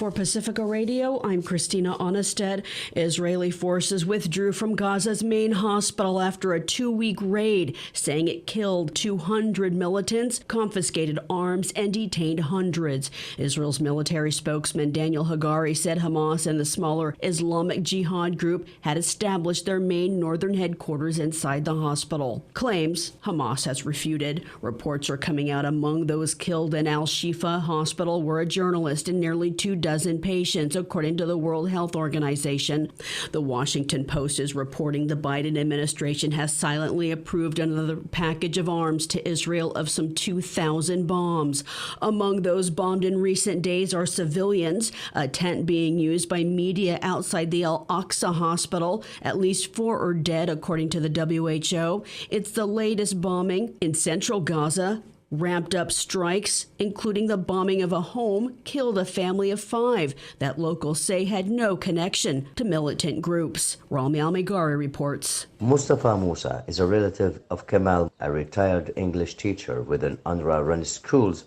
For Pacifica Radio, I'm Christina Onnested. Israeli forces withdrew from Gaza's main hospital after a 2-week raid, saying it killed 200 militants, confiscated arms, and detained hundreds. Israel's military spokesman Daniel Hagari said Hamas and the smaller Islamic Jihad group had established their main northern headquarters inside the hospital. Claims Hamas has refuted. Reports are coming out among those killed in Al-Shifa Hospital were a journalist and nearly 24 patients, according to the World Health Organization. The Washington Post is reporting the Biden administration has silently approved another package of arms to Israel of some 2,000 bombs. Among those bombed in recent days are civilians, a tent being used by media outside the Al-Aqsa hospital. At least 4 are dead, according to the WHO. It's the latest bombing in central Gaza. Ramped up strikes, including the bombing of a home, killed a family of 5 that locals say had no connection to militant groups. Rami Almigari reports. Mustafa Musa is a relative of Kamal, a retired English teacher with an UNRWA-run schools.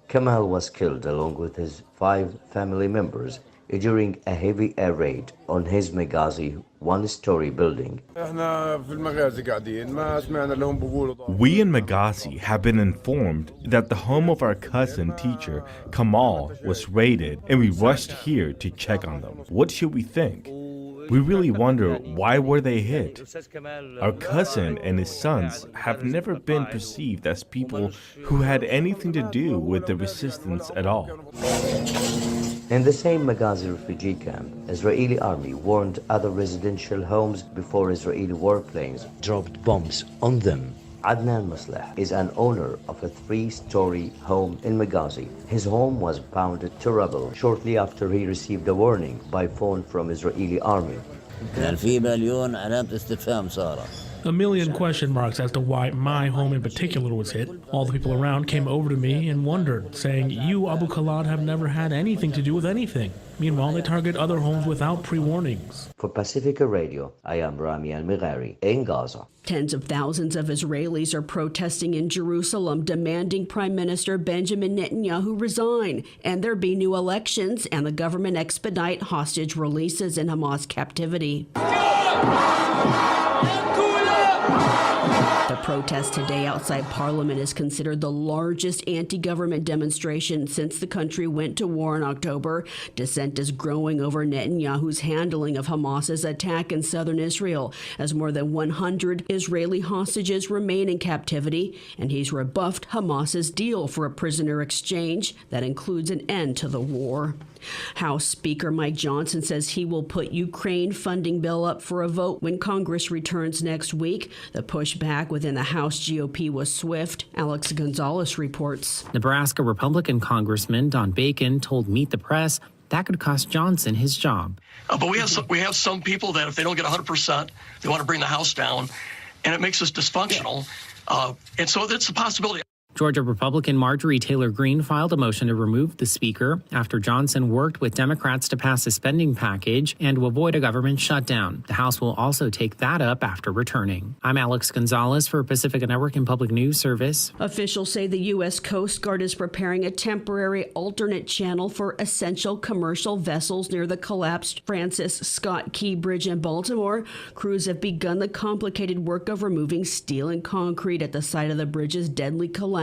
Kamal was killed along with his 5 family members during a heavy air raid on his Meghazi one-story building. We in Meghazi have been informed that the home of our cousin teacher, Kamal, was raided, and we rushed here to check on them. What should we think? We really wonder, why were they hit? Our cousin and his sons have never been perceived as people who had anything to do with the resistance at all. In the same Meghazi refugee camp, Israeli army warned other residential homes before Israeli warplanes dropped bombs on them. Adnan Masleh is an owner of a 3-story home in Meghazi. His home was pounded to rubble shortly after he received a warning by phone from Israeli army. A million question marks as to why my home in particular was hit. All the people around came over to me and wondered, saying, "You, Abu Khalad, have never had anything to do with anything." Meanwhile, they target other homes without pre-warnings. For Pacifica Radio, I am Rami Almigari in Gaza. Tens of thousands of Israelis are protesting in Jerusalem, demanding Prime Minister Benjamin Netanyahu resign, and there be new elections, and the government expedite hostage releases in Hamas captivity. The protest today outside Parliament is considered the largest anti-government demonstration since the country went to war in October. Dissent is growing over Netanyahu's handling of Hamas's attack in southern Israel, as more than 100 Israeli hostages remain in captivity, and he's rebuffed Hamas's deal for a prisoner exchange that includes an end to the war. House Speaker Mike Johnson says he will put Ukraine funding bill up for a vote when Congress returns next week. The pushback within the House GOP was swift. Alex Gonzalez reports. Nebraska Republican Congressman Don Bacon told Meet the Press that could cost Johnson his job. But we have some people that if they don't get 100%, they want to bring the House down, and it makes us dysfunctional. And so that's a possibility. Georgia Republican Marjorie Taylor Greene filed a motion to remove the speaker after Johnson worked with Democrats to pass a spending package and to avoid a government shutdown. The House will also take that up after returning. I'm Alex Gonzalez for Pacifica Network and Public News Service. Officials say the U.S. Coast Guard is preparing a temporary alternate channel for essential commercial vessels near the collapsed Francis Scott Key Bridge in Baltimore. Crews have begun the complicated work of removing steel and concrete at the site of the bridge's deadly collapse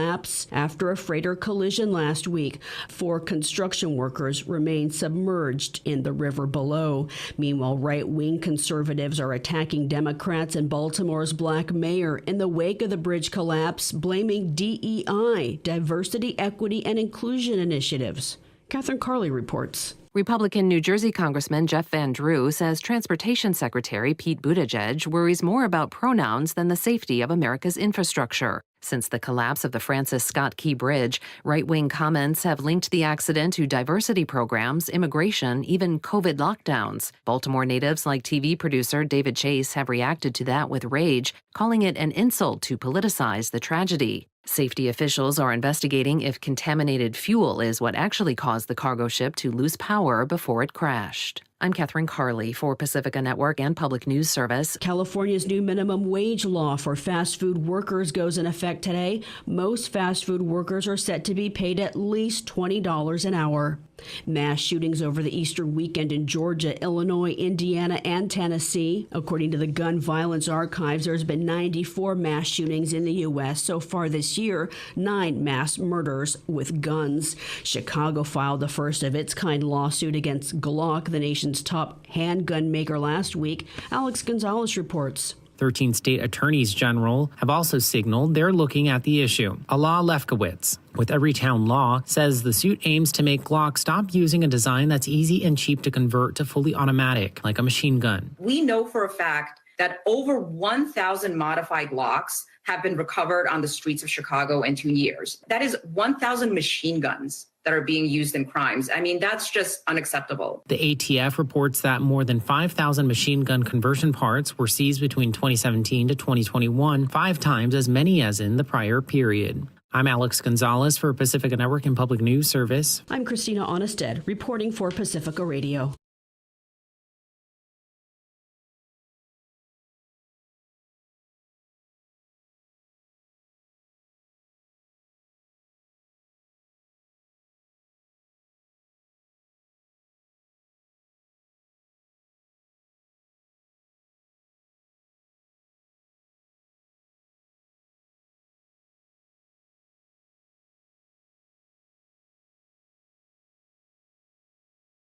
after a freighter collision last week. 4 construction workers remain submerged in the river below. Meanwhile, right-wing conservatives are attacking Democrats and Baltimore's black mayor in the wake of the bridge collapse, blaming DEI, diversity, equity, and inclusion initiatives. Catherine Carley reports. Republican New Jersey Congressman Jeff Van Drew says Transportation Secretary Pete Buttigieg worries more about pronouns than the safety of America's infrastructure. Since the collapse of the Francis Scott Key Bridge, right-wing comments have linked the accident to diversity programs, immigration, even COVID lockdowns. Baltimore natives like TV producer David Chase have reacted to that with rage, calling it an insult to politicize the tragedy. Safety officials are investigating if contaminated fuel is what actually caused the cargo ship to lose power before it crashed. I'm Catherine Carley for Pacifica Network and Public News Service. California's new minimum wage law for fast food workers goes in effect today. Most fast food workers are set to be paid at least $20 an hour. Mass shootings over the Easter weekend in Georgia, Illinois, Indiana, and Tennessee. According to the Gun Violence Archives, there's been 94 mass shootings in the U.S. so far this year, 9 mass murders with guns. Chicago filed the first of its kind lawsuit against Glock, the nation's top handgun maker, last week. Alex Gonzalez reports. 13 state attorneys general have also signaled they're looking at the issue. Alaa Lefkowitz with Everytown Law says the suit aims to make Glock stop using a design that's easy and cheap to convert to fully automatic, like a machine gun. We know for a fact that over 1,000 modified Glocks have been recovered on the streets of Chicago in 2 years. That is 1,000 machine guns that are being used in crimes. I mean, that's just unacceptable. The ATF reports that more than 5,000 machine gun conversion parts were seized between 2017 to 2021, 5 times as many as in the prior period. I'm Alex Gonzalez for Pacifica Network and Public News Service. I'm Christina Onnested, reporting for Pacifica Radio.